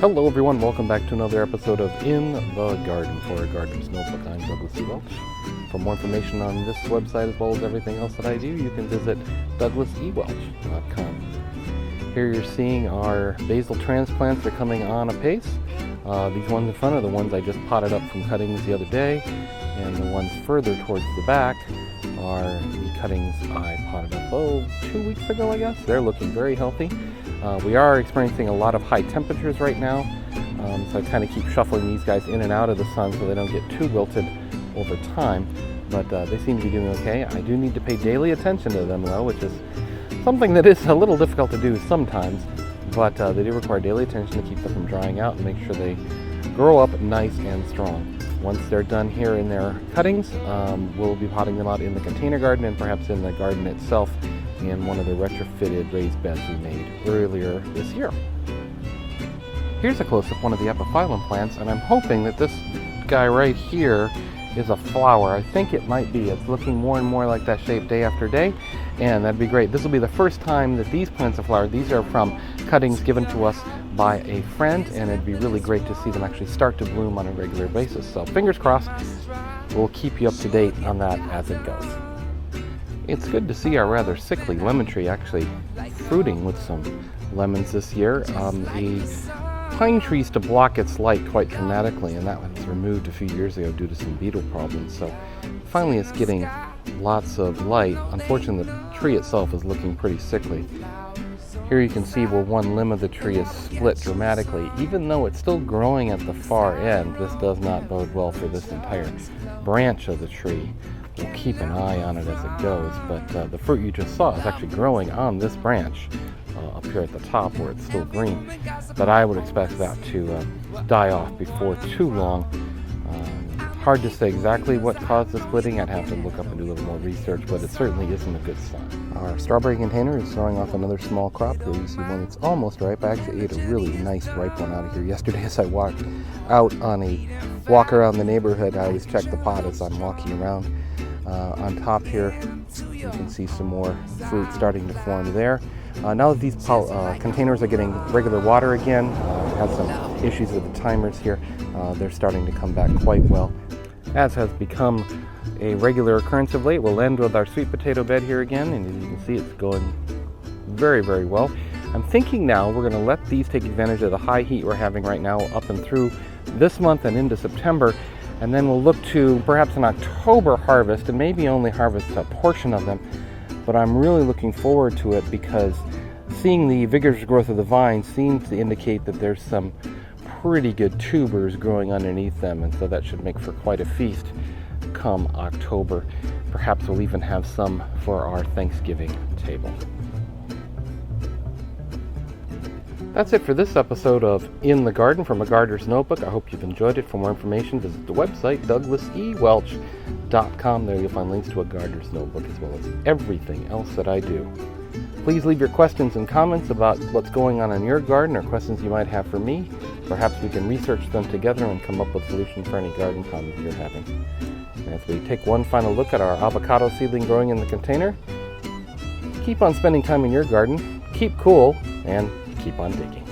Hello everyone, welcome back to another episode of In the Garden for a Gardener's Notebook. I'm Douglas E. Welch. For more information on this website as well as everything else that I do, you can visit douglasewelch.com. Here you're seeing our basil transplants are coming on apace. These ones in front are the ones I just potted up from cuttings the other day, and the ones further towards the back are the cuttings I potted up 2 weeks ago, I guess. They're looking very healthy. We are experiencing a lot of high temperatures right now, so I kind of keep shuffling these guys in and out of the sun so they don't get too wilted over time, but they seem to be doing okay. I do need to pay daily attention to them though, which is something that is a little difficult to do sometimes, but they do require daily attention to keep them from drying out and make sure they grow up nice and strong. Once they're done here in their cuttings, we'll be potting them out in the container garden and perhaps in the garden itself in one of the retrofitted raised beds we made earlier this year. Here's a close-up one of the epiphyllum plants, and I'm hoping that this guy right here is a flower. I think it might be. It's looking more and more like that shape day after day, and that'd be great. This will be the first time that these plants have flowered. These are from cuttings given to us by a friend, and it'd be really great to see them actually start to bloom on a regular basis. So fingers crossed, we'll keep you up to date on that as it goes. It's good to see our rather sickly lemon tree actually fruiting with some lemons this year. The pine tree used to block its light quite dramatically, and that was removed a few years ago due to some beetle problems. So finally it's getting lots of light. Unfortunately, the tree itself is looking pretty sickly. Here you can see where one limb of the tree is split dramatically. Even though it's still growing at the far end, this does not bode well for this entire branch of the tree. We'll keep an eye on it as it goes, but the fruit you just saw is actually growing on this branch up here at the top where it's still green. But I would expect that to die off before too long. Hard to say exactly what caused the splitting. I'd have to look up and do a little more research, but it certainly isn't a good sign. Our strawberry container is throwing off another small crop. Here you see one that's almost ripe. I actually ate a really nice ripe one out of here yesterday as I walked out on a walk around the neighborhood. I always check the pot as I'm walking around. On top here, you can see some more fruit starting to form there. Now that these containers are getting regular water again, had some issues with the timers here, they're starting to come back quite well. As has become a regular occurrence of late, we'll end with our sweet potato bed here again, and as you can see, it's going very, very well. I'm thinking now we're going to let these take advantage of the high heat we're having right now up and through this month and into September, and then we'll look to perhaps an October harvest and maybe only harvest a portion of them. But I'm really looking forward to it because seeing the vigorous growth of the vines seems to indicate that there's some pretty good tubers growing underneath them, and so that should make for quite a feast come October. Perhaps we'll even have some for our Thanksgiving table. That's it for this episode of In the Garden from a Gardener's Notebook. I hope you've enjoyed it. For more information, visit the website douglasewelch.com. There you'll find links to a Gardener's Notebook as well as everything else that I do. Please leave your questions and comments about what's going on in your garden or questions you might have for me. Perhaps we can research them together and come up with solutions for any garden problems you're having. And as we take one final look at our avocado seedling growing in the container, keep on spending time in your garden, keep cool, and keep on digging.